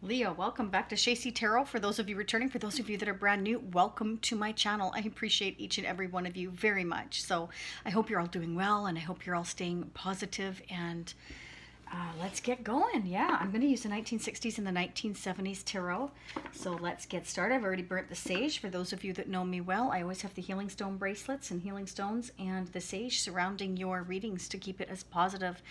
Leo, welcome back to Shacy Tarot. For those of you returning, for those of you that are brand new, welcome to my channel. I appreciate each and every one of you very much. So I hope you're all doing well, and I hope you're all staying positive, and let's get going. Yeah, I'm going to use the 1960s and the 1970s tarot. So let's get started. I've already burnt the sage. For those of you that know me well, I always have the healing stone bracelets and healing stones and the sage surrounding your readings to keep it as positive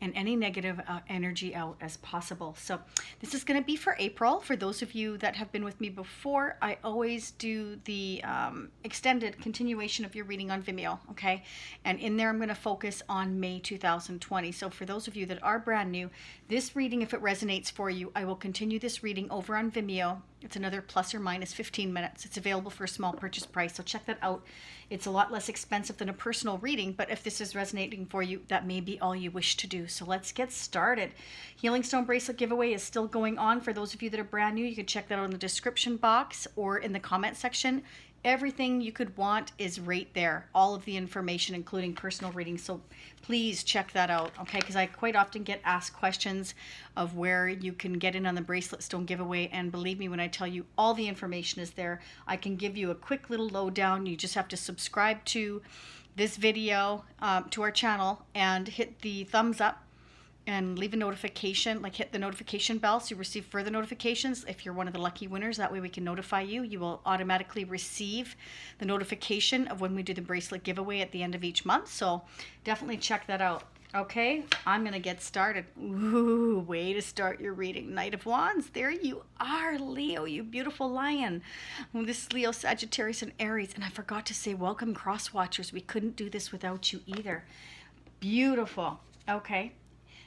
and any negative energy out as possible. So this is going to be for April. For those of you that have been with me before, I always do the extended continuation of your reading on Vimeo, okay? And in there, I'm going to focus on May 2020. So for those of you that are brand new, this reading, if it resonates for you, I will continue this reading over on Vimeo. It's another plus or minus 15 minutes. It's available for a small purchase price, so check that out. It's a lot less expensive than a personal reading, but if this is resonating for you, that may be all you wish to do. So let's get started. Healing Stone Bracelet giveaway is still going on. For those of you that are brand new, you can check that out in the description box or in the comment section. Everything you could want is right there. All of the information, including personal readings. So please check that out, okay? Because I quite often get asked questions of where you can get in on the bracelet stone giveaway. And believe me when I tell you, all the information is there. I can give you a quick little lowdown. You just have to subscribe to this video, to our channel, and hit the thumbs up and leave a notification, like hit the notification bell so you receive further notifications. If you're one of the lucky winners, that way we can notify you. You will automatically receive the notification of when we do the bracelet giveaway at the end of each month. So definitely check that out. Okay, I'm going to get started. Ooh, way to start your reading. Knight of Wands, there you are, Leo, you beautiful lion. Well, this is Leo, Sagittarius, and Aries. And I forgot to say, welcome, Crosswatchers. We couldn't do this without you either. Beautiful. Okay.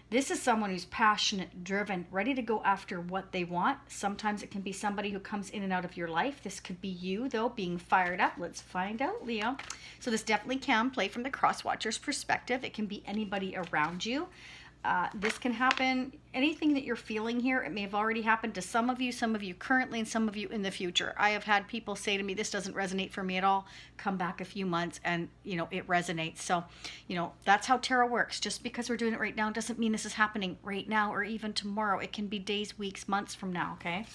This is someone who's passionate, driven, ready to go after what they want. Sometimes it can be somebody who comes in and out of your life. This could be you, though, being fired up. Let's find out, Leo. So this definitely can play from the Crosswatcher's perspective. It can be anybody around you. This can happen, anything that you're feeling here, it may have already happened to some of you currently, and some of you in the future. I have had people say to me, this doesn't resonate for me at all. Come back a few months and, it resonates. So, that's how tarot works. Just because we're doing it right now doesn't mean this is happening right now or even tomorrow. It can be days, weeks, months from now, okay?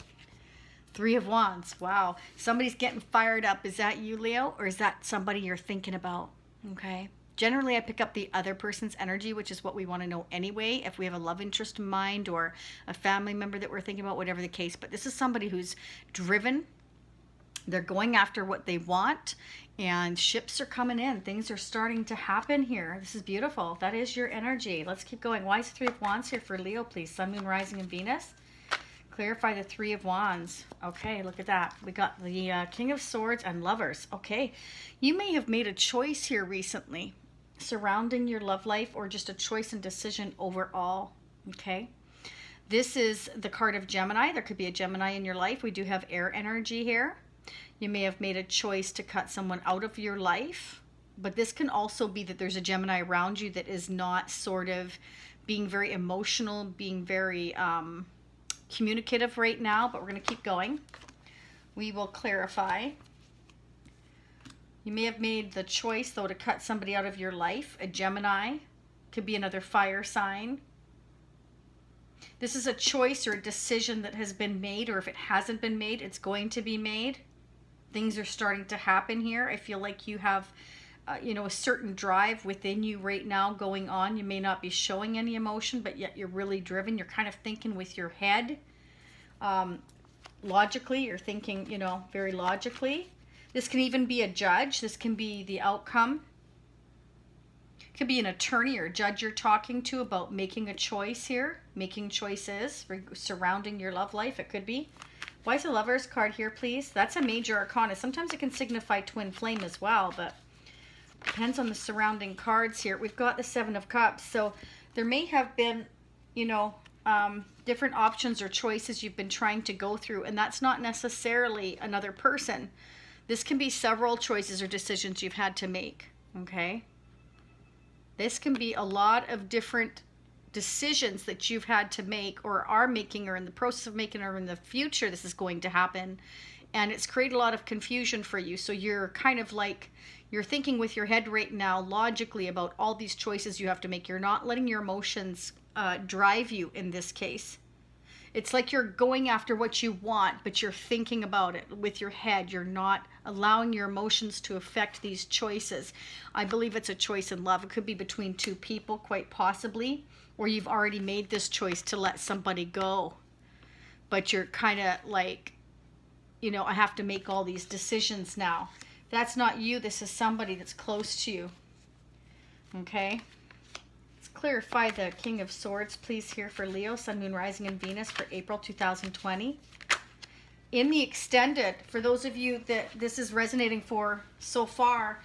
Three of Wands. Wow. Somebody's getting fired up. Is that you, Leo? Or is that somebody you're thinking about? Okay. Generally, I pick up the other person's energy, which is what we want to know anyway, if we have a love interest in mind or a family member that we're thinking about, whatever the case. But this is somebody who's driven. They're going after what they want, and ships are coming in. Things are starting to happen here. This is beautiful. That is your energy. Let's keep going. Why is Three of Wands here for Leo, please? Sun, Moon, Rising, and Venus. Clarify the Three of Wands. Okay, look at that. We got the King of Swords and Lovers. Okay, you may have made a choice here recently surrounding your love life, or just a choice and decision overall. Okay, this is the card of Gemini. There could be a Gemini in your life. We do have air energy here. You may have made a choice to cut someone out of your life, but this can also be that there's a Gemini around you that is not sort of being very emotional, being very communicative right now, but we're going to keep going. We will clarify. You may have made the choice, though, to cut somebody out of your life. A Gemini could be another fire sign. This is a choice or a decision that has been made, or if it hasn't been made, it's going to be made. Things are starting to happen here. I feel like you have, a certain drive within you right now going on. You may not be showing any emotion, but yet you're really driven. You're kind of thinking with your head. Logically, you're thinking, very logically. This can even be a judge. This can be the outcome. It could be an attorney or a judge you're talking to about making a choice here, making choices surrounding your love life. It could be. Why is the Lovers card here, please? That's a major arcana. Sometimes it can signify twin flame as well, but depends on the surrounding cards here. We've got the Seven of Cups. So there may have been, different options or choices you've been trying to go through, and that's not necessarily another person. This can be several choices or decisions you've had to make, okay? This can be a lot of different decisions that you've had to make or are making or in the process of making or in the future this is going to happen. And it's created a lot of confusion for you. So you're kind of like, you're thinking with your head right now logically about all these choices you have to make. You're not letting your emotions drive you in this case. It's like you're going after what you want, but you're thinking about it with your head. You're not allowing your emotions to affect these choices. I believe it's a choice in love. It could be between two people, quite possibly, or you've already made this choice to let somebody go. But you're kind of like, you know, I have to make all these decisions now. That's not you. This is somebody that's close to you. Okay? Clarify the King of Swords, please, here for Leo, Sun, Moon, Rising, and Venus for April 2020. In the extended, for those of you that this is resonating for so far,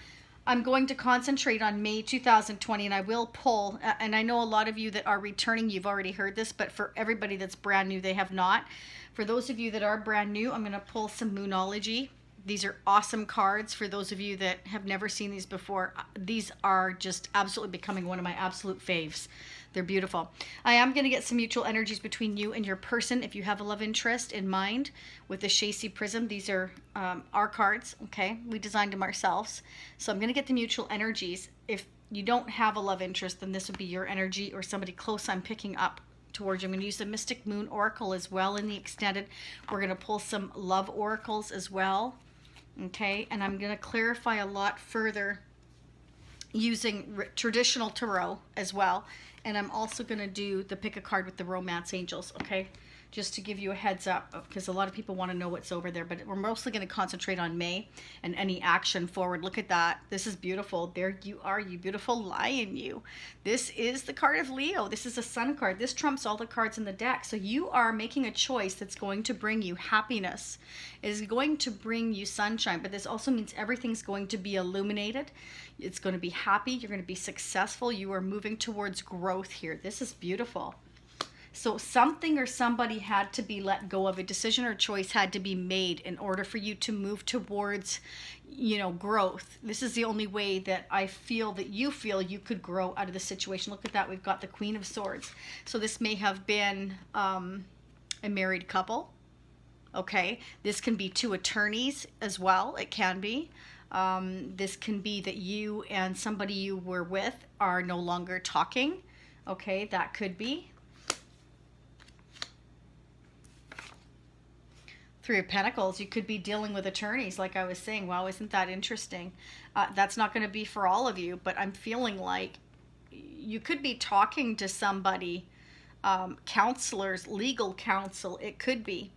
I'm going to concentrate on May 2020, and I will pull, and I know a lot of you that are returning, you've already heard this, but for everybody that's brand new, they have not. For those of you that are brand new, I'm going to pull some Moonology. These are awesome cards for those of you that have never seen these before. These are just absolutely becoming one of my absolute faves. They're beautiful. I am going to get some mutual energies between you and your person if you have a love interest in mind with the Shacy Prism. These are our cards, okay? We designed them ourselves. So I'm going to get the mutual energies. If you don't have a love interest, then this would be your energy or somebody close I'm picking up towards you. I'm going to use the Mystic Moon Oracle as well in the extended. We're going to pull some love oracles as well. Okay, and I'm going to clarify a lot further using traditional tarot as well. And I'm also going to do the pick a card with the romance angels, okay? Just to give you a heads up, because a lot of people want to know what's over there. But we're mostly going to concentrate on May and any action forward. Look at that. This is beautiful. There you are, you beautiful lion, you. This is the card of Leo. This is a sun card. This trumps all the cards in the deck. So you are making a choice that's going to bring you happiness. It is going to bring you sunshine. But this also means everything's going to be illuminated. It's going to be happy. You're going to be successful. You are moving towards growth here. This is beautiful. So something or somebody had to be let go of. A decision or choice had to be made in order for you to move towards, you know, growth. This is the only way that I feel that you feel you could grow out of the situation. Look at that. We've got the Queen of Swords. So this may have been a married couple. Okay. This can be two attorneys as well. It can be. This can be that you and somebody you were with are no longer talking. Okay. That could be. Three of Pentacles, you could be dealing with attorneys, like I was saying. Wow, isn't that interesting? That's not going to be for all of you, but I'm feeling like you could be talking to somebody, counselors, legal counsel, it could be,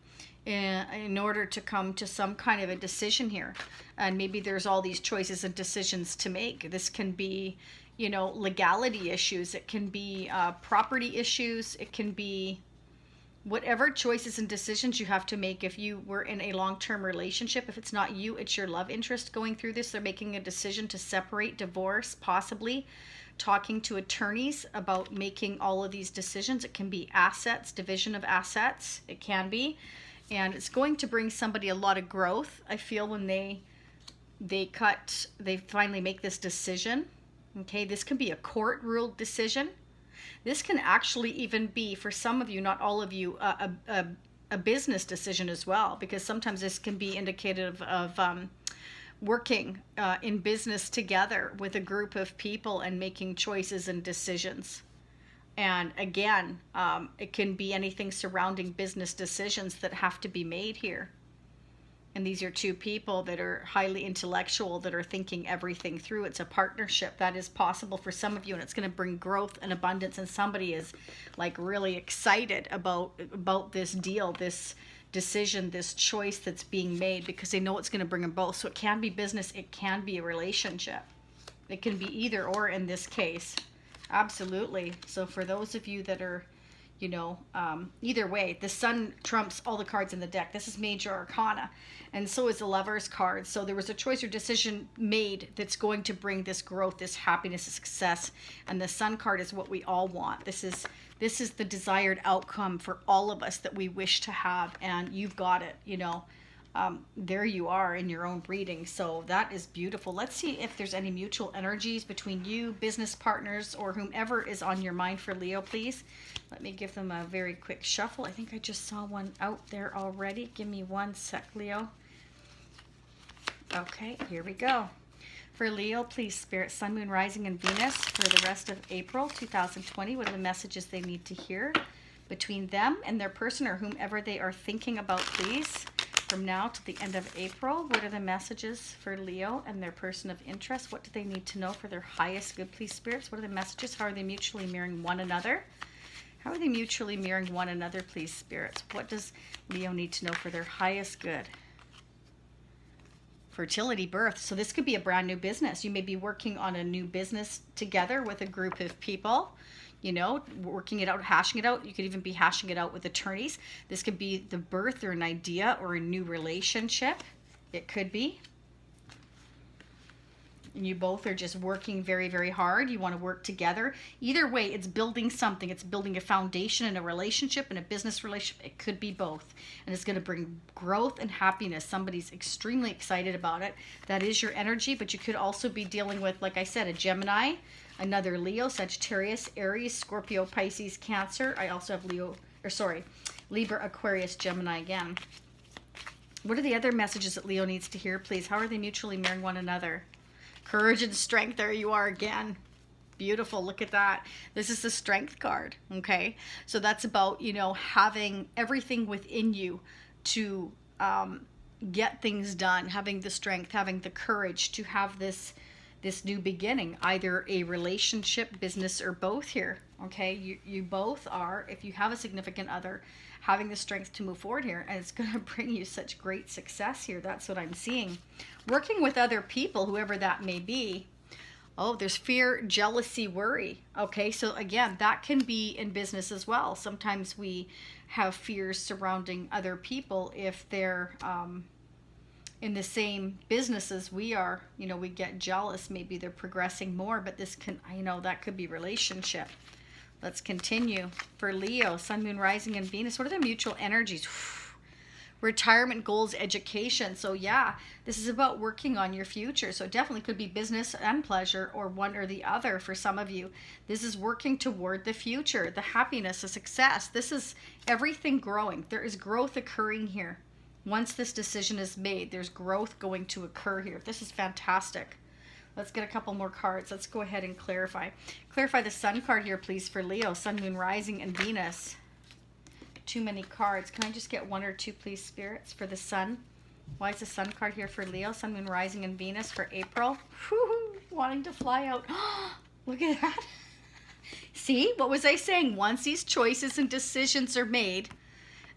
in order to come to some kind of a decision here. And maybe there's all these choices and decisions to make. This can be, you know, legality issues. It can be property issues. It can be whatever choices and decisions you have to make. If you were in a long-term relationship, if it's not you, it's your love interest going through this. They're making a decision to separate, divorce, possibly talking to attorneys about making all of these decisions. It can be assets, division of assets. It can be. And it's going to bring somebody a lot of growth, I feel, when they finally make this decision. Okay, this can be a court-ruled decision. This can actually even be, for some of you, not all of you, a business decision as well, because sometimes this can be indicative of working in business together with a group of people and making choices and decisions. And again, it can be anything surrounding business decisions that have to be made here. And these are two people that are highly intellectual, that are thinking everything through. It's a partnership that is possible for some of you, and it's going to bring growth and abundance. And somebody is like really excited about this deal, this decision, this choice that's being made, because they know it's going to bring them both. So it can be business, it can be a relationship. It can be either or in this case. Absolutely. So for those of you that are, you know, either way, the sun trumps all the cards in the deck. This is major arcana, and so is the Lover's card. So there was a choice or decision made that's going to bring this growth, this happiness, this success. And the sun card is what we all want. This is the desired outcome for all of us that we wish to have, and you've got it, you know. There you are in your own reading. So that is beautiful. Let's see if there's any mutual energies between you, business partners, or whomever is on your mind for Leo, please. Let me give them a very quick shuffle. I think I just saw one out there already. Give me one sec, Leo. Okay, here we go. For Leo, please, Spirit, Sun, Moon, Rising, and Venus for the rest of April 2020. What are the messages they need to hear? between them and their person or whomever they are thinking about, please. From now to the end of April, what are the messages for Leo and their person of interest? What do they need to know for their highest good, please, spirits? What are the messages? How are they mutually mirroring one another? How are they mutually mirroring one another, please, spirits? What does Leo need to know for their highest good? Fertility, birth. So this could be a brand new business. You may be working on a new business together with a group of people, you know, working it out, hashing it out. You could even be hashing it out with attorneys. This could be the birth or an idea or a new relationship. It could be. And you both are just working very, very hard. You want to work together. Either way, it's building something. It's building a foundation in a relationship, in a business relationship. It could be both. And it's going to bring growth and happiness. Somebody's extremely excited about it. That is your energy, but you could also be dealing with, like I said, a Gemini, another Leo, Sagittarius, Aries, Scorpio, Pisces, Cancer. I also have Libra, Aquarius, Gemini again. What are the other messages that Leo needs to hear, please? How are they mutually mirroring one another? Courage and strength. There you are again. Beautiful. Look at that. This is the strength card. Okay. So that's about, you know, having everything within you to get things done, having the strength, having the courage to have this new beginning, either a relationship, business, or both here. Okay. You both are, if you have a significant other, having the strength to move forward here, and it's going to bring you such great success here. That's what I'm seeing. Working with other people, whoever that may be. Oh, there's fear, jealousy, worry. Okay, so again, that can be in business as well. Sometimes we have fears surrounding other people if they're in the same business as we are. You know, we get jealous. Maybe they're progressing more, but this can, you know, that could be relationship. Let's continue. For Leo, Sun, Moon, Rising, and Venus, what are the mutual energies? Retirement, goals, education. So yeah, this is about working on your future. So it definitely could be business and pleasure, or one or the other for some of you. This is working toward the future, the happiness, the success. This is everything growing. There is growth occurring here. Once this decision is made, there's growth going to occur here. This is fantastic. Let's get a couple more cards. Let's go ahead and clarify. Clarify the Sun card here, please, for Leo, Sun, Moon, Rising, and Venus. Too many cards. Can I just get one or two, please, spirits, for the Sun? Why is the Sun card here for Leo, Sun, Moon, Rising, and Venus for April? Whew, wanting to fly out. Look at that. See, what was I saying? Once these choices and decisions are made,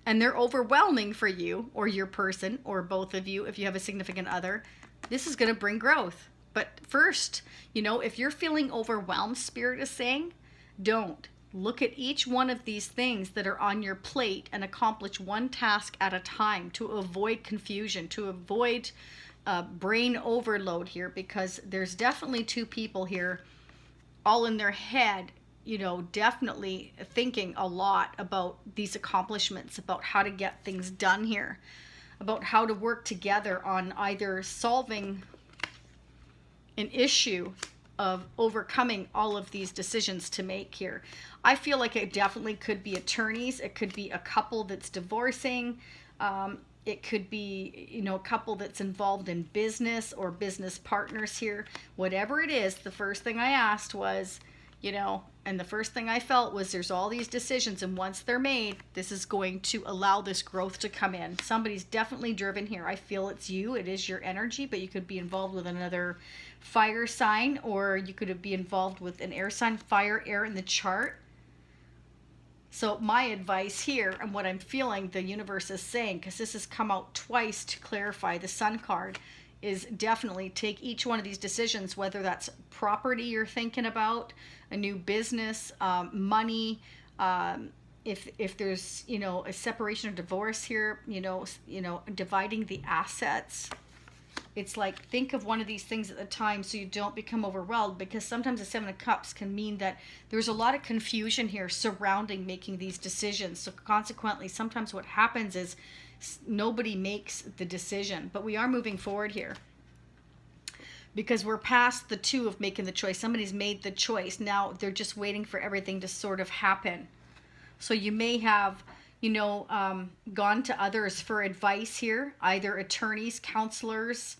and they're overwhelming for you or your person or both of you, if you have a significant other, this is going to bring growth. But first, you know, if you're feeling overwhelmed, Spirit is saying, don't. Look at each one of these things that are on your plate and accomplish one task at a time to avoid confusion, to avoid brain overload here, because there's definitely two people here all in their head, you know, definitely thinking a lot about these accomplishments, about how to get things done here, about how to work together on either solving an issue of overcoming all of these decisions to make here. I feel like it definitely could be attorneys. It could be a couple that's divorcing. It could be, you know, a couple that's involved in business or business partners here. Whatever it is, the first thing I asked was, you know, and the first thing I felt was there's all these decisions, and once they're made, this is going to allow this growth to come in. Somebody's definitely driven here. I feel it's you. It is your energy, but you could be involved with another fire sign, or you could be involved with an air sign, fire, air in the chart. So my advice here, and what I'm feeling the universe is saying, because this has come out twice to clarify the Sun card, is definitely take each one of these decisions, whether that's property you're thinking about, a new business, money, if there's, you know, a separation or divorce here, you know, dividing the assets. It's like, think of one of these things at the time so you don't become overwhelmed, because sometimes the Seven of Cups can mean that there's a lot of confusion here surrounding making these decisions. So consequently, sometimes what happens is nobody makes the decision, but we are moving forward here because we're past the two of making the choice. Somebody's made the choice. Now they're just waiting for everything to sort of happen. So you may have, you know, gone to others for advice here, either attorneys, counselors,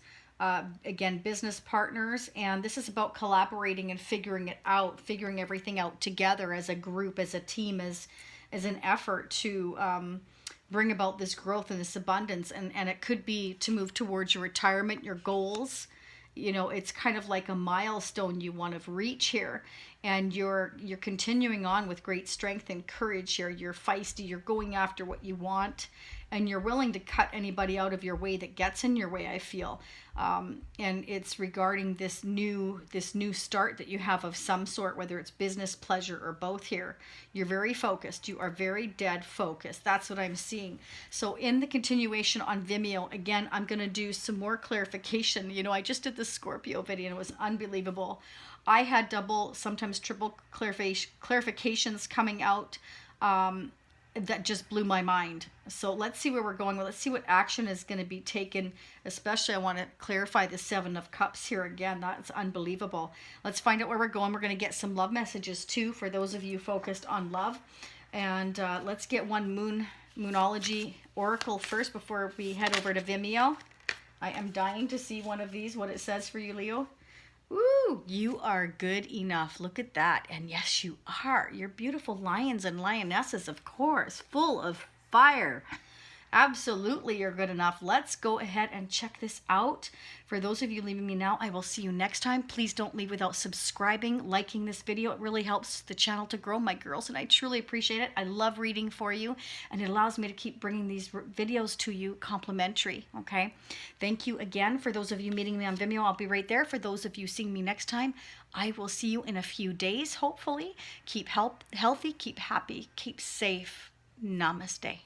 again, business partners. And this is about collaborating and figuring it out, figuring everything out together as a group, as a team, as as an effort to bring about this growth and this abundance. And it could be to move towards your retirement, your goals. You know, it's kind of like a milestone you want to reach here, and you're continuing on with great strength and courage here. You're feisty, you're going after what you want, and you're willing to cut anybody out of your way that gets in your way, I feel. And it's regarding this new start that you have of some sort, whether it's business, pleasure, or both here. You're very focused. You are very dead focused. That's what I'm seeing. So in the continuation on Vimeo, again, I'm going to do some more clarification. You know, I just did the Scorpio video and it was unbelievable. I had double, sometimes triple clarifications coming out. That just blew my mind. So let's see where we're going. Well, let's see what action is going to be taken. Especially, I want to clarify the Seven of Cups here again. That's unbelievable. Let's find out where we're going. We're going to get some love messages too for those of you focused on love. And let's get one Moonology Oracle first before we head over to Vimeo. I am dying to see one of these, what it says for you, Leo. Woo, you are good enough. Look at that. And yes, you are. You're beautiful lions and lionesses, of course, full of fire. Absolutely, you're good enough. Let's go ahead and check this out. For those of you leaving me now, I will see you next time. Please don't leave without subscribing, liking this video. It really helps the channel to grow, my girls, and I truly appreciate it. I love reading for you, and it allows me to keep bringing these videos to you complimentary, okay? Thank you again. For those of you meeting me on Vimeo, I'll be right there. For those of you seeing me next time, I will see you in a few days, hopefully. Keep healthy, keep happy, keep safe. Namaste.